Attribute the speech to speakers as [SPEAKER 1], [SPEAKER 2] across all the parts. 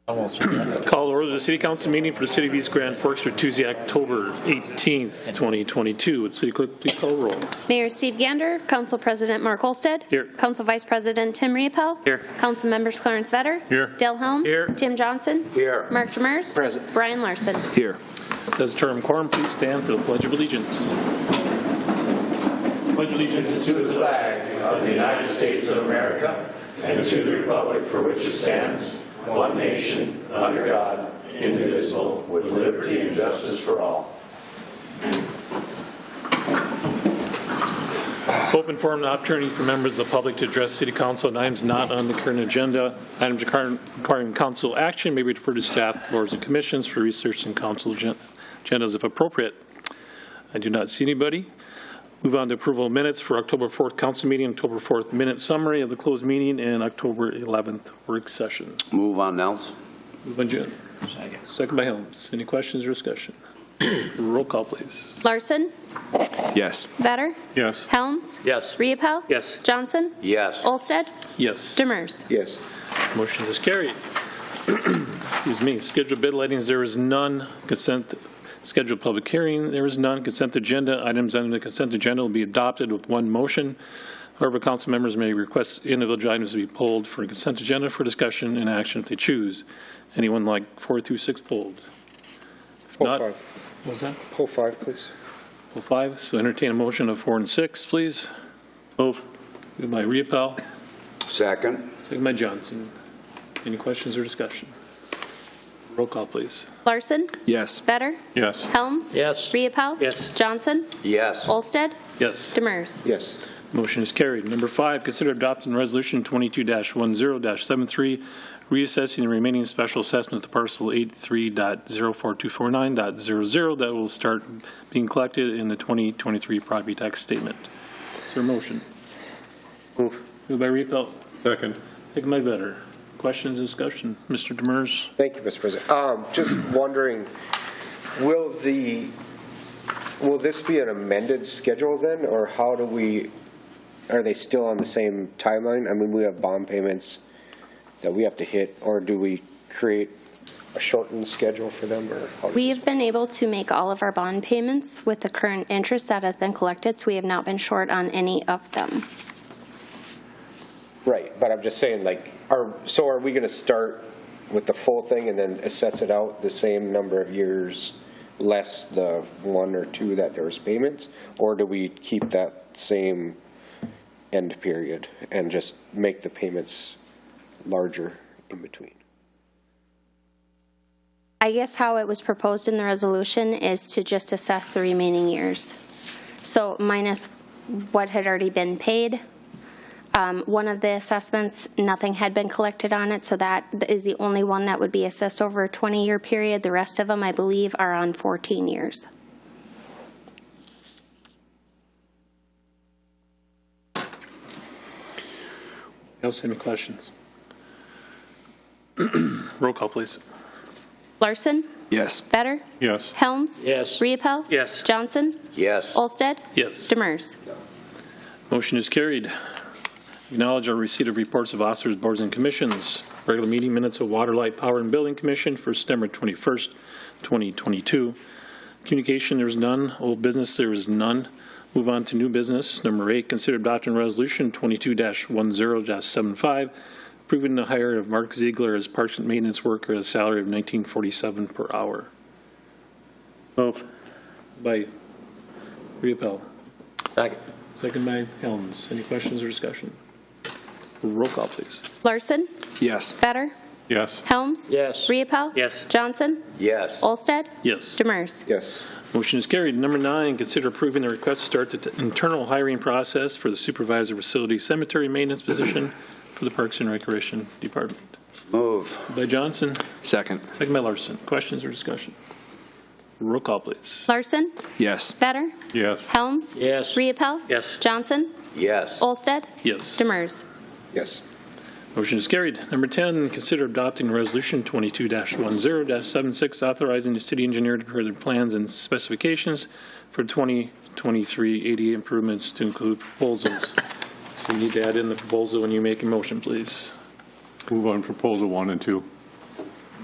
[SPEAKER 1] Call to order the City Council meeting for the City of East Grand Forks for Tuesday, October 18th, 2022. Would City Clerk please call the roll?
[SPEAKER 2] Mayor Steve Gander, Council President Mark Olsted.
[SPEAKER 1] Here.
[SPEAKER 2] Council Vice President Tim Riepel.
[SPEAKER 1] Here.
[SPEAKER 2] Council Members Clarence Vetter.
[SPEAKER 1] Here.
[SPEAKER 2] Dale Helms.
[SPEAKER 1] Here.
[SPEAKER 2] Tim Johnson.
[SPEAKER 3] Here.
[SPEAKER 2] Mark Demers.
[SPEAKER 3] Present.
[SPEAKER 2] Brian Larson.
[SPEAKER 3] Here.
[SPEAKER 1] Does the term quorum please stand for the Pledge of Allegiance? Pledge allegiance
[SPEAKER 4] to the flag of the United States of America and to the republic for which it stands, one nation, under God, indivisible, with liberty and justice for all.
[SPEAKER 1] Open forum and opportunity for members of the public to address City Council on items not on the current agenda. Items requiring council action may be referred to staff, boards, and commissions for research and council agendas if appropriate. I do not see anybody. Move on to approval of minutes for October 4th council meeting, October 4th minute summary of the closed meeting, and October 11th work session.
[SPEAKER 3] Move on, Nels.
[SPEAKER 1] Move on, June. Second by Helms. Any questions or discussion? Roll call, please.
[SPEAKER 2] Larson.
[SPEAKER 3] Yes.
[SPEAKER 2] Vetter.
[SPEAKER 1] Yes.
[SPEAKER 2] Helms.
[SPEAKER 3] Yes.
[SPEAKER 2] Riepel.
[SPEAKER 1] Yes.
[SPEAKER 2] Johnson.
[SPEAKER 3] Yes.
[SPEAKER 2] Olsted.
[SPEAKER 1] Yes.
[SPEAKER 2] Demers.
[SPEAKER 3] Yes.
[SPEAKER 1] Motion is carried. Excuse me. Scheduled bid lightings, there is none. Consent. Scheduled public hearing, there is none. Consent agenda, items under the consent agenda will be adopted with one motion. However, council members may request individual items to be pulled for a consent agenda for discussion and action if they choose. Anyone like 4 through 6 pulled? If
[SPEAKER 5] Pull
[SPEAKER 1] not,
[SPEAKER 5] 5.
[SPEAKER 1] what was that?
[SPEAKER 5] Pull 5, please.
[SPEAKER 1] Pull 5. So entertain a motion of 4 and 6, please. Move. Moved by Riepel.
[SPEAKER 3] Second.
[SPEAKER 1] Second by Johnson. Any questions or discussion? Roll call, please.
[SPEAKER 2] Larson.
[SPEAKER 3] Yes.
[SPEAKER 2] Vetter.
[SPEAKER 1] Yes.
[SPEAKER 2] Helms.
[SPEAKER 3] Yes.
[SPEAKER 2] Riepel.
[SPEAKER 1] Yes.
[SPEAKER 2] Johnson.
[SPEAKER 3] Yes.
[SPEAKER 2] Olsted.
[SPEAKER 1] Yes.
[SPEAKER 2] Demers.
[SPEAKER 5] Yes.
[SPEAKER 1] Motion is carried. Number 5, consider adopting resolution 22-10-73, reassessing the remaining special assessments to parcel 83.04249.00 that will start being collected in the 2023 property tax statement. Is there a motion?
[SPEAKER 5] Move.
[SPEAKER 1] Moved by Riepel.
[SPEAKER 5] Second.
[SPEAKER 1] Second by Vetter. Questions, discussion? Mr. Demers?
[SPEAKER 5] Thank you, Mr. President. Just wondering, will this be an amended schedule then, or are they still on the same timeline? I mean, we have bond payments that we have to hit, or do we create a shortened schedule for them? Or
[SPEAKER 2] We've been able to make all of our bond payments with the current interest that has been collected, so we have not been short on any of them.
[SPEAKER 5] Right, but I'm just saying, like, are we going to start with the full thing and then assess it out the same number of years, less the 1 or 2 that there was payments, or do we keep that same end period and just make the payments larger in between?
[SPEAKER 2] I guess how it was proposed in the resolution is to just assess the remaining years. So minus what had already been paid. One of the assessments, nothing had been collected on it, so that is the only one that would be assessed over a 20-year period. The rest of them, I believe, are on 14 years.
[SPEAKER 1] Else, any questions? Roll call, please.
[SPEAKER 2] Larson.
[SPEAKER 3] Yes.
[SPEAKER 2] Vetter.
[SPEAKER 1] Yes.
[SPEAKER 2] Helms.
[SPEAKER 3] Yes.
[SPEAKER 2] Riepel.
[SPEAKER 1] Yes.
[SPEAKER 2] Johnson.
[SPEAKER 3] Yes.
[SPEAKER 2] Olsted.
[SPEAKER 1] Yes.
[SPEAKER 2] Demers.
[SPEAKER 1] Motion is carried. Acknowledge our receipt of reports of officers, boards, and commissions. Regular meeting minutes of Water, Light, Power, and Building Commission for September 21st, 2022. Communication, there is none. Old business, there is none. Move on to new business. Number 8, consider adopting resolution 22-10-75, approving the hire of Mark Ziegler as parks and maintenance worker at a salary of $19.47 per hour. Move. By Riepel.
[SPEAKER 3] Second.
[SPEAKER 1] Second by Helms. Any questions or discussion? Roll call, please.
[SPEAKER 2] Larson.
[SPEAKER 3] Yes.
[SPEAKER 2] Vetter.
[SPEAKER 1] Yes.
[SPEAKER 2] Helms.
[SPEAKER 3] Yes.
[SPEAKER 2] Riepel.
[SPEAKER 1] Yes.
[SPEAKER 2] Johnson.
[SPEAKER 3] Yes.
[SPEAKER 2] Olsted.
[SPEAKER 1] Yes.
[SPEAKER 2] Demers.
[SPEAKER 5] Yes.
[SPEAKER 1] Motion is carried. Number 9, consider approving the request to start the internal hiring process for the supervisor facility cemetery maintenance position for the Parks and Recreation Department.
[SPEAKER 3] Move.
[SPEAKER 1] By Johnson.
[SPEAKER 3] Second.
[SPEAKER 1] Second by Larson. Questions or discussion? Roll call, please.
[SPEAKER 2] Larson.
[SPEAKER 3] Yes.
[SPEAKER 2] Vetter.
[SPEAKER 1] Yes.
[SPEAKER 2] Helms.
[SPEAKER 3] Yes.
[SPEAKER 2] Riepel.
[SPEAKER 1] Yes.
[SPEAKER 2] Johnson.
[SPEAKER 3] Yes.
[SPEAKER 2] Olsted.
[SPEAKER 1] Yes.
[SPEAKER 2] Demers.
[SPEAKER 5] Yes.
[SPEAKER 1] Motion is carried. Number 10, consider adopting resolution 22-10-76, authorizing the city engineer to prepare the plans and specifications for 2023 ADA improvements to include proposals. So you need to add in the proposal when you make a motion, please.
[SPEAKER 6] Move on proposal 1 and 2.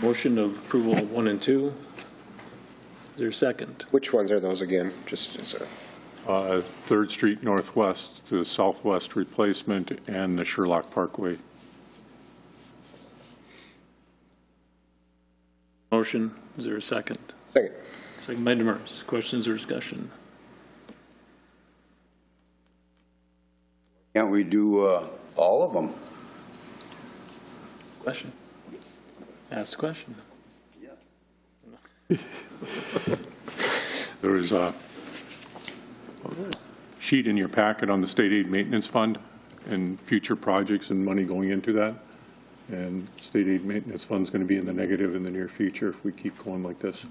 [SPEAKER 1] Motion of approval of 1 and 2. Is there a second?
[SPEAKER 5] Which ones are those again? Just as a,
[SPEAKER 6] 3rd Street Northwest to Southwest replacement and the Sherlock Parkway.
[SPEAKER 1] Motion. Is there a second?
[SPEAKER 5] second.
[SPEAKER 1] Second by Demers. Questions or discussion?
[SPEAKER 3] Can't we do all of them?
[SPEAKER 1] Question? Ask the question.
[SPEAKER 6] There was a sheet in your packet on the state aid maintenance fund and future projects and money going into that. And state aid maintenance fund's going to be in the negative in the near future if we keep going like this.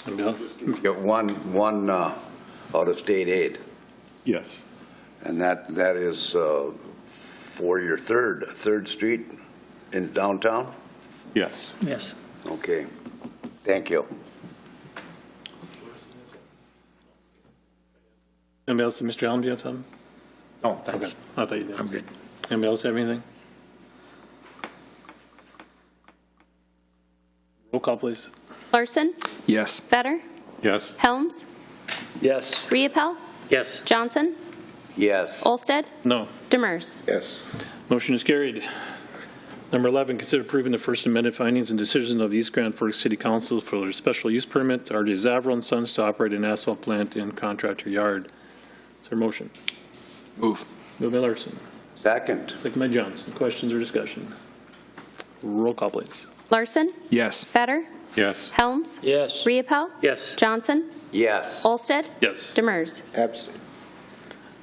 [SPEAKER 1] Anybody else?
[SPEAKER 3] Get one out of state aid,
[SPEAKER 6] Yes.
[SPEAKER 3] and that is for your Third Street in downtown?
[SPEAKER 6] Yes.
[SPEAKER 1] Yes.
[SPEAKER 3] Okay, thank you.
[SPEAKER 1] Anybody else? Mr. Allen, do you have something?
[SPEAKER 5] Oh, thanks.
[SPEAKER 1] Okay. I thought you did.
[SPEAKER 5] I'm good.
[SPEAKER 1] Anybody else have anything? Roll call, please.
[SPEAKER 2] Larson,
[SPEAKER 3] Yes.
[SPEAKER 2] Better,
[SPEAKER 6] Yes.
[SPEAKER 2] Helms,
[SPEAKER 4] Yes.
[SPEAKER 2] Riepel,
[SPEAKER 4] Yes.
[SPEAKER 2] Johnson,
[SPEAKER 3] Yes.
[SPEAKER 2] Olsted,
[SPEAKER 1] No.
[SPEAKER 2] Demers.
[SPEAKER 5] Yes.
[SPEAKER 1] Motion is carried. Number 11, consider approving the first amended findings and decision of East Grand Forks City Council for their special use permit to R.J. Zavro and Sons to operate an asphalt plant in contractor yard. Is there a motion?
[SPEAKER 3] Move.
[SPEAKER 1] Moved by Larson.
[SPEAKER 3] Second.
[SPEAKER 1] Second by Johnson. Questions or discussion? Roll call, please.
[SPEAKER 2] Larson,
[SPEAKER 3] Yes.
[SPEAKER 2] Better,
[SPEAKER 6] Yes.
[SPEAKER 2] Helms,
[SPEAKER 4] Yes.
[SPEAKER 2] Riepel,
[SPEAKER 4] Yes.
[SPEAKER 2] Johnson,
[SPEAKER 3] Yes.
[SPEAKER 2] Olsted,
[SPEAKER 1] Yes.
[SPEAKER 2] Demers.
[SPEAKER 5] Abstain.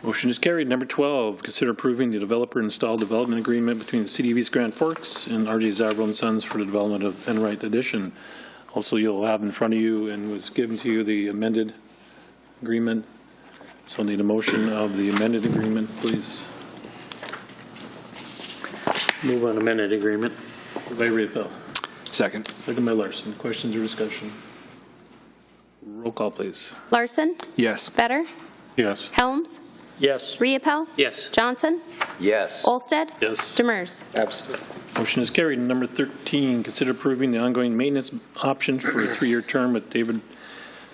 [SPEAKER 1] Motion is carried. Number 12, consider approving the developer-installed development agreement between the City of East Grand Forks and R.J. Zavro and Sons for the development of Enright Addition. Also, you'll have in front of you and was given to you the amended agreement. So I'll need a motion of the amended agreement, please.
[SPEAKER 4] Move on amended agreement.
[SPEAKER 1] Moved by Riepel.
[SPEAKER 3] Second.
[SPEAKER 1] Second by Larson. Questions or discussion? Roll call, please.
[SPEAKER 2] Larson,
[SPEAKER 3] Yes.
[SPEAKER 2] Better,
[SPEAKER 6] Yes.
[SPEAKER 2] Helms,
[SPEAKER 4] Yes.
[SPEAKER 2] Riepel,
[SPEAKER 4] Yes.
[SPEAKER 2] Johnson,
[SPEAKER 3] Yes.
[SPEAKER 2] Olsted,
[SPEAKER 1] Yes.
[SPEAKER 2] Demers.
[SPEAKER 5] Abstain.
[SPEAKER 1] Motion is carried. Number 13, consider approving the ongoing maintenance option for a 3-year term with David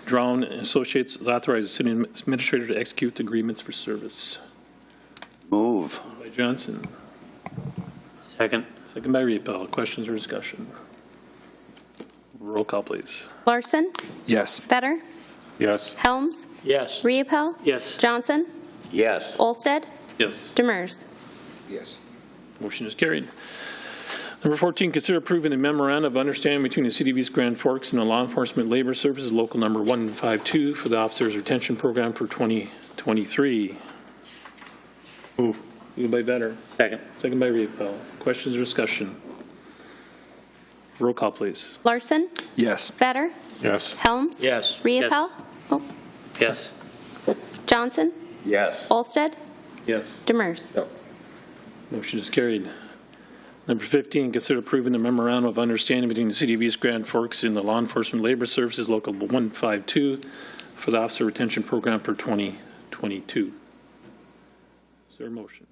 [SPEAKER 1] Drown and Associates, authorize the city administrator to execute agreements for service.
[SPEAKER 3] Move.
[SPEAKER 1] By Johnson.
[SPEAKER 4] Second.
[SPEAKER 1] Second by Riepel. Questions or discussion? Roll call, please.
[SPEAKER 2] Larson,
[SPEAKER 3] Yes.
[SPEAKER 2] Better,
[SPEAKER 6] Yes.
[SPEAKER 2] Helms,
[SPEAKER 4] Yes.
[SPEAKER 2] Riepel,
[SPEAKER 4] Yes.
[SPEAKER 2] Johnson,
[SPEAKER 3] Yes.
[SPEAKER 2] Olsted,
[SPEAKER 1] Yes.
[SPEAKER 2] Demers.
[SPEAKER 5] Yes.
[SPEAKER 1] Motion is carried. Number 14, consider approving a memorandum of understanding between the City of East Grand Forks and the Law Enforcement Labor Services Local Number 152 for the Officers Retention Program for 2023.
[SPEAKER 6] Move.
[SPEAKER 1] Moved by Vetter.
[SPEAKER 4] Second.
[SPEAKER 1] Second by Riepel. Questions or discussion? Roll call, please.
[SPEAKER 2] Larson,
[SPEAKER 3] Yes.
[SPEAKER 2] Better,
[SPEAKER 6] Yes.
[SPEAKER 2] Helms,
[SPEAKER 4] Yes.
[SPEAKER 2] Riepel,
[SPEAKER 4] Yes.
[SPEAKER 2] Johnson,
[SPEAKER 3] Yes.
[SPEAKER 2] Olsted,
[SPEAKER 1] Yes.
[SPEAKER 2] Demers.
[SPEAKER 5] No.
[SPEAKER 1] Motion is carried. Number 15, consider approving the memorandum of understanding between the City of East Grand Forks and the Law Enforcement Labor Services Local 152 for the Officer Retention Program for 2022. Is there a motion?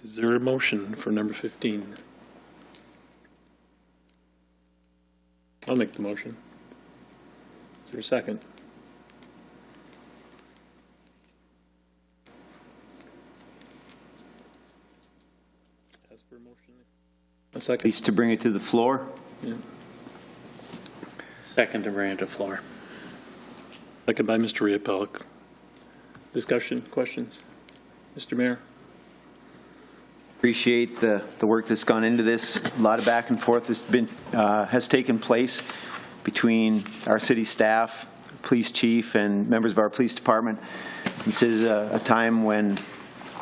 [SPEAKER 1] Is there a motion for number 15? I'll make the motion. Is there a second? Ask for a motion. A second.
[SPEAKER 7] Please to bring it to the floor.
[SPEAKER 1] Yeah.
[SPEAKER 4] Second to bring it to floor.
[SPEAKER 1] Second by Mr. Riepel. Discussion, questions? Mr. Mayor?
[SPEAKER 7] Appreciate the work that's gone into this. A lot of back and forth has taken place between our city staff, police chief, and members of our police department. This is a time when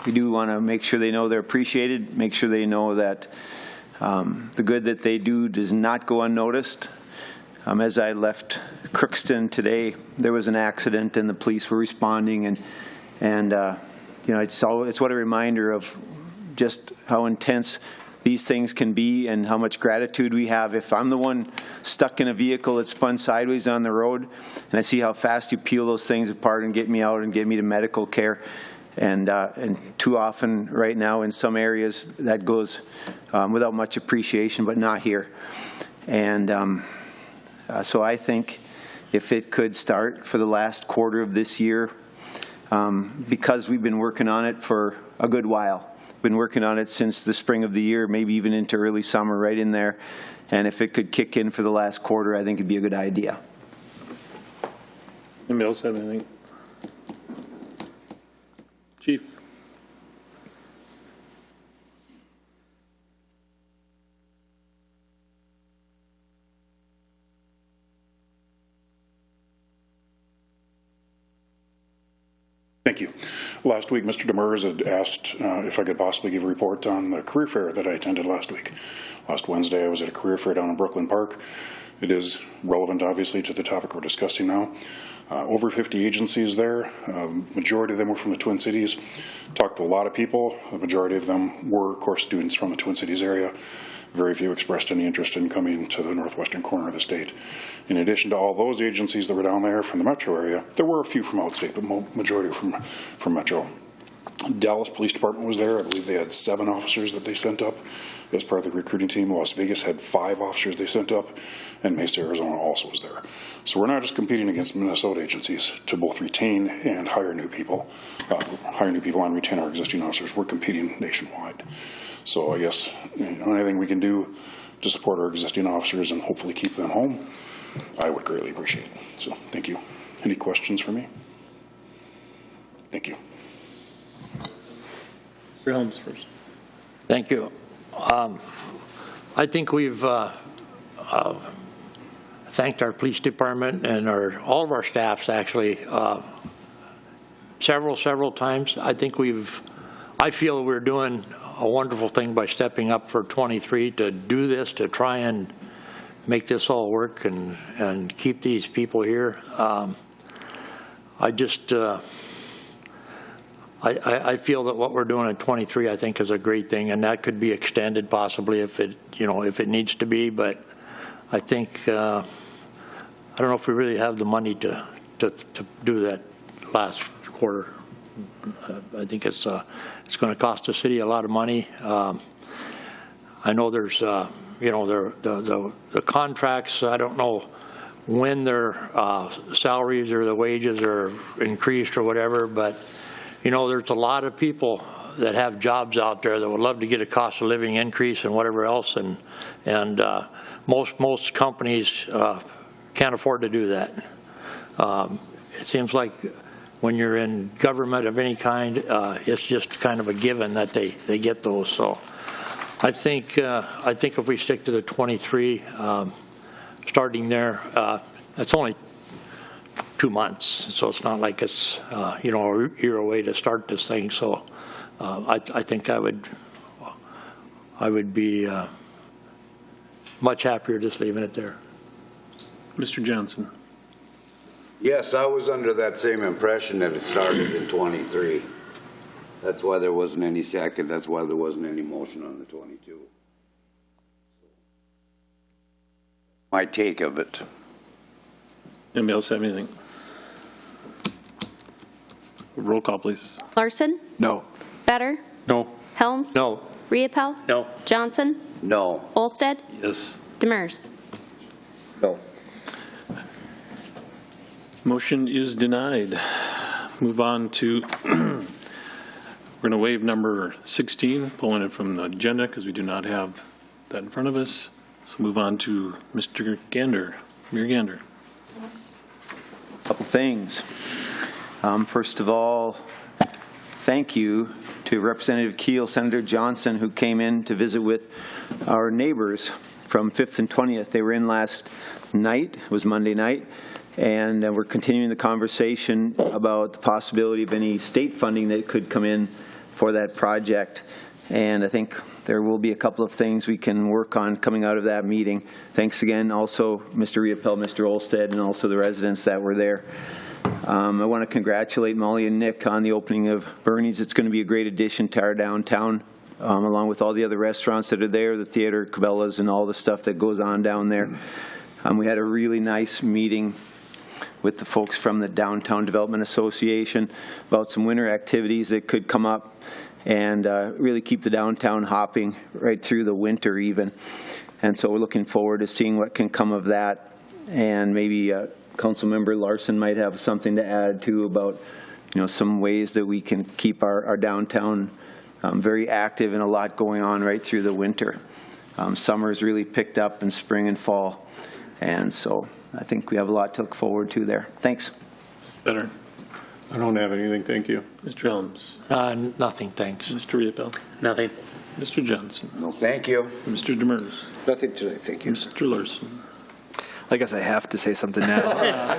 [SPEAKER 7] we do want to make sure they know they're appreciated, make sure they know that the good that they do does not go unnoticed. As I left Crookston today, there was an accident and the police were responding, and you know, it's what a reminder of just how intense these things can be and how much gratitude we have. If I'm the one stuck in a vehicle that spun sideways on the road and I see how fast you peel those things apart and get me out and get me to medical care, and too often right now in some areas that goes without much appreciation, but not here. And so I think if it could start for the last quarter of this year, because we've been working on it for a good while. Been working on it since the spring of the year, maybe even into early summer, right in there. And if it could kick in for the last quarter, I think it'd be a good idea.
[SPEAKER 1] Anybody else have anything? Chief?
[SPEAKER 8] Thank you. Last week, Mr. Demers had asked if I could possibly give a report on the career fair that I attended last week. Last Wednesday, I was at a career fair down in Brooklyn Park. It is relevant, obviously, to the topic we're discussing now. Over 50 agencies there. Majority of them were from the Twin Cities. Talked to a lot of people. The majority of them were, of course, students from the Twin Cities area. Very few expressed any interest in coming to the northwestern corner of the state. In addition to all those agencies that were down there from the metro area, there were a few from outstate, but majority from metro. Dallas Police Department was there. I believe they had 7 officers that they sent up as part of the recruiting team. Las Vegas had 5 officers they sent up, and Mesa, Arizona also was there. So we're not just competing against Minnesota agencies to both retain and hire new people and retain our existing officers. We're competing nationwide. So I guess anything we can do to support our existing officers and hopefully keep them home, I would greatly appreciate it. So thank you. Any questions for me? Thank you.
[SPEAKER 1] Your Holmes first.
[SPEAKER 9] Thank you. I think we've thanked our police department and all of our staffs actually several times. I feel we're doing a wonderful thing by stepping up for 23 to do this, to try and make this all work and keep these people here. I feel that what we're doing at 23, I think, is a great thing, and that could be extended possibly if it needs to be. But I think I don't know if we really have the money to do that last quarter. I think it's going to cost the city a lot of money. I know there's the contracts. I don't know when their salaries or the wages are increased or whatever, but there's a lot of people that have jobs out there that would love to get a cost of living increase and whatever else, and most companies can't afford to do that. It seems like when you're in government of any kind, it's just kind of a given that they get those. So I think if we stick to the 23, starting there, that's only 2 months, so it's not like it's a year away to start this thing. So I think I would be much happier just leaving it there.
[SPEAKER 1] Mr. Johnson.
[SPEAKER 3] Yes, I was under that same impression that it started in 23. That's why there wasn't any second. That's why there wasn't any motion on the 22. My take of it.
[SPEAKER 1] Anybody else have anything? Roll call, please.
[SPEAKER 2] Larson?
[SPEAKER 3] No.
[SPEAKER 2] Better?
[SPEAKER 6] No.
[SPEAKER 2] Helms?
[SPEAKER 9] No.
[SPEAKER 2] Riepel?
[SPEAKER 1] No.
[SPEAKER 2] Johnson?
[SPEAKER 3] No.
[SPEAKER 2] Olsted?
[SPEAKER 1] Yes.
[SPEAKER 2] Demers?
[SPEAKER 5] No.
[SPEAKER 1] Motion is denied. Move on to, we're going to waive number 16, pulling it from the agenda because we do not have that in front of us. So move on to Mr. Gander. Mayor Gander.
[SPEAKER 7] Couple things. First of all, thank you to Representative Keel, Senator Johnson, who came in to visit with our neighbors from 5th and 20th. They were in last night. It was Monday night. And we're continuing the conversation about the possibility of any state funding that could come in for that project. And I think there will be a couple of things we can work on coming out of that meeting. Thanks again also, Mr. Riepel, Mr. Olsted, and also the residents that were there. I want to congratulate Molly and Nick on the opening of Bernie's. It's going to be a great addition to our downtown. along with all the other restaurants that are there, the theater, Cabela's, and all the stuff that goes on down there. We had a really nice meeting with the folks from the Downtown Development Association about some winter activities that could come up and really keep the downtown hopping right through the winter even. And so we're looking forward to seeing what can come of that. And maybe Councilmember Larson might have something to add too about, some ways that we can keep our downtown very active and a lot going on right through the winter. Summer's really picked up in spring and fall. And so I think we have a lot to look forward to there. Thanks.
[SPEAKER 1] Better.
[SPEAKER 6] I don't have anything, thank you.
[SPEAKER 1] Mr. Helms.
[SPEAKER 9] Nothing, thanks.
[SPEAKER 1] Mr. Riepel.
[SPEAKER 9] Nothing.
[SPEAKER 1] Mr. Johnson.
[SPEAKER 3] No, thank you.
[SPEAKER 1] Mr. Demers.
[SPEAKER 5] Nothing tonight, thank you.
[SPEAKER 1] Mr. Larson.
[SPEAKER 10] I guess I have to say something now. I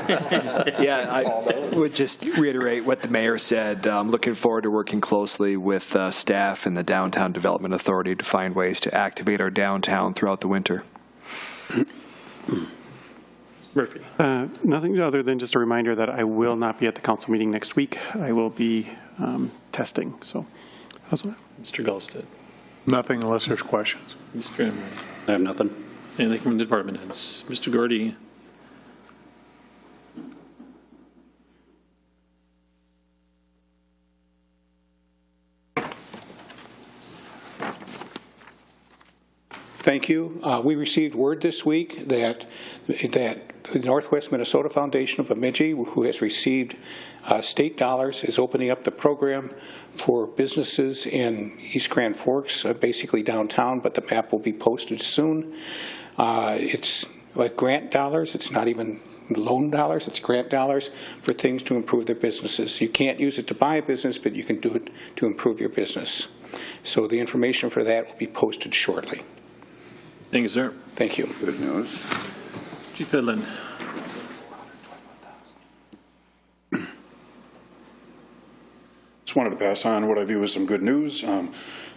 [SPEAKER 10] would just reiterate what the mayor said. Looking forward to working closely with staff and the Downtown Development Authority to find ways to activate our downtown throughout the winter.
[SPEAKER 1] Murphy.
[SPEAKER 11] Nothing other than just a reminder that I will not be at the council meeting next week. I will be testing. So, how's that?
[SPEAKER 1] Mr. Gallstead.
[SPEAKER 6] Nothing unless there's questions.
[SPEAKER 1] Mr. Emery.
[SPEAKER 12] I have nothing.
[SPEAKER 1] Anything from the department heads? Mr. Gordy.
[SPEAKER 13] Thank you. We received word this week that the Northwest Minnesota Foundation of Bemidji, who has received state dollars, is opening up the program for businesses in East Grand Forks, basically downtown, but the map will be posted soon. It's like grant dollars. It's not even loan dollars. It's grant dollars for things to improve their businesses. You can't use it to buy a business, but you can do it to improve your business. So the information for that will be posted shortly.
[SPEAKER 1] Thank you, sir.
[SPEAKER 13] Thank you.
[SPEAKER 3] Good news.
[SPEAKER 1] Chief Fedlin.
[SPEAKER 8] Just wanted to pass on what I view as some good news.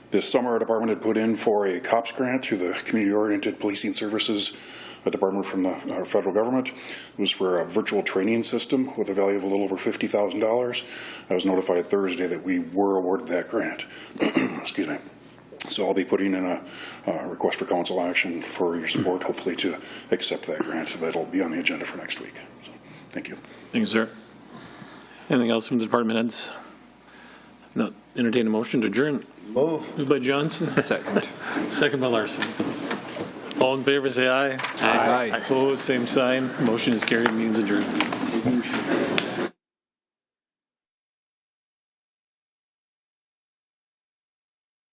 [SPEAKER 8] This summer, our department had put in for a COPS grant through the Community-Oriented Policing Services department from the federal government. It was for a virtual training system with a value of a little over $50,000. I was notified Thursday that we were awarded that grant. Excuse me. So I'll be putting in a request for council action for your support, hopefully to accept that grant. So that'll be on the agenda for next week. So, thank you.
[SPEAKER 1] Thank you, sir. Anything else from the department heads? No. Entertain a motion to adjourn. Moved by Johnson.
[SPEAKER 10] Second.
[SPEAKER 1] Second by Larson. All in favor, say aye.
[SPEAKER 10] Aye.
[SPEAKER 1] Opposed, same sign. Motion is carried. Means adjourned.